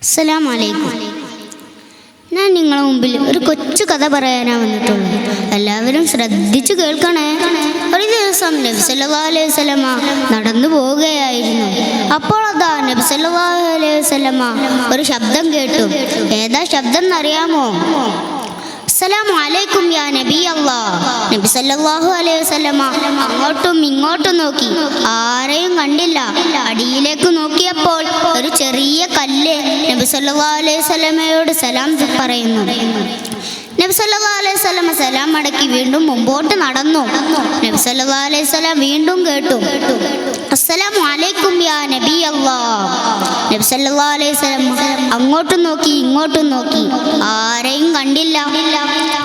അസ്സലാമു അലൈക്കും. ഞാൻ നിങ്ങളുടെ മുമ്പിൽ ഒരു കൊച്ചു കഥ പറയാനാണ് വന്നിട്ടുള്ളത്. എല്ലാവരും ശ്രദ്ധിച്ചു കേൾക്കണേ. ഒരു ദിവസം നബി സല്ലല്ലാഹു അലൈഹി വസല്ലമ നടന്നു പോവുകയായിരുന്നു. അപ്പോൾ അതാ നബി സല്ലല്ലാഹു അലൈഹി വസല്ലമ ഒരു ശബ്ദം കേട്ടു. ഏതാ ശബ്ദം എന്നറിയാമോ? അസ്സലാമു അലൈക്കും യാ നബി അല്ലാഹ്. നബി സല്ലല്ലാഹു അലൈഹി വസല്ലമ അങ്ങോട്ടും ഇങ്ങോട്ടും നോക്കി, ആരെയും കണ്ടില്ല. അടിയിലേക്ക് നോക്കിയപ്പോൾ ഒരു ചെറിയ കല്ല് നബി സല്ലല്ലാഹു അലൈഹി വസല്ലമയോട് സലാം പറയുന്നു. നബി സല്ലല്ലാഹു അലൈഹി വസല്ലമ സലാം മടക്കി വീണ്ടും മുമ്പോട്ട് നടന്നു. നബി സല്ലല്ലാഹു അലൈഹി വസല്ലം വീണ്ടും കേട്ടു, അസ്സലാമു അലൈക്കും യാ നബി അല്ലാഹ്. നബി സല്ലല്ലാഹു അലൈഹി വസല്ലം അങ്ങോട്ടും നോക്കി ഇങ്ങോട്ടും നോക്കി, ആരെയും കണ്ടില്ല.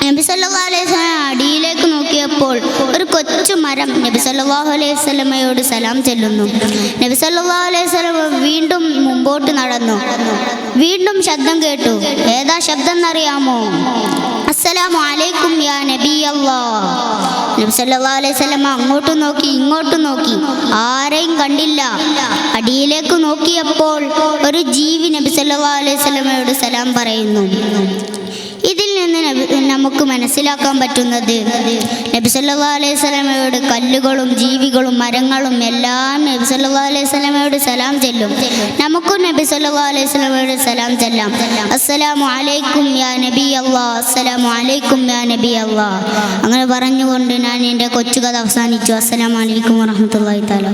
നബി സല്ലല്ലാഹു അലൈഹി വസല്ലം അടിയിലേക്ക് നോക്കിയപ്പോൾ ഒരു കൊച്ചു മരം നബി സല്ലല്ലാഹു അലൈഹി വസല്ലമയോട് സലാം ചെല്ലുന്നു. നബി സല്ലല്ലാഹു അലൈഹി വസല്ലം വീണ്ടും മുമ്പോട്ട് നടന്നു. വീണ്ടും ശബ്ദം കേട്ടു. ഏതാ ശബ്ദം എന്നറിയാമോ? അസ്സലാമു അലൈക്കും യാ നബി അല്ലാഹ്. നബി സല്ലല്ലാഹു അലൈഹി വസല്ലം അങ്ങോട്ടും നോക്കി ഇങ്ങോട്ടും നോക്കി, ആരെയും കണ്ടില്ല. അടിയിലേക്ക് നോക്കിയപ്പോൾ ഒരു ജീവി നബി സല്ലല്ലാഹു അലൈഹി വസല്ലമയോട് സലാം പറയുന്നു. ഇതിൽ നിന്ന് നമുക്ക് മനസ്സിലാക്കാൻ പറ്റുന്നത്, നബി സല്ലല്ലാഹു അലൈഹി വസല്ലമയോട് കല്ലുകളും ജീവികളും മരങ്ങളും എല്ലാം നബി സല്ലല്ലാഹു അലൈഹി വസല്ലമയോട് സലാം ചെല്ലും. നമുക്കും നബി സല്ലല്ലാഹു അലൈഹി വസല്ലമയോട് സലാം ചെല്ലാം. അസ്സലാമു അലൈക്കും യാ നബി അല്ലാഹ്, അസ്സലാമു അലൈക്കും യാ നബി അല്ലാഹ്. അങ്ങനെ പറഞ്ഞുകൊണ്ട് ഞാൻ എൻ്റെ കൊച്ചു കഥ അവസാനിച്ചു. അസ്സലാമു അലൈക്കും വറഹ്മത്തുള്ളാഹി തആല.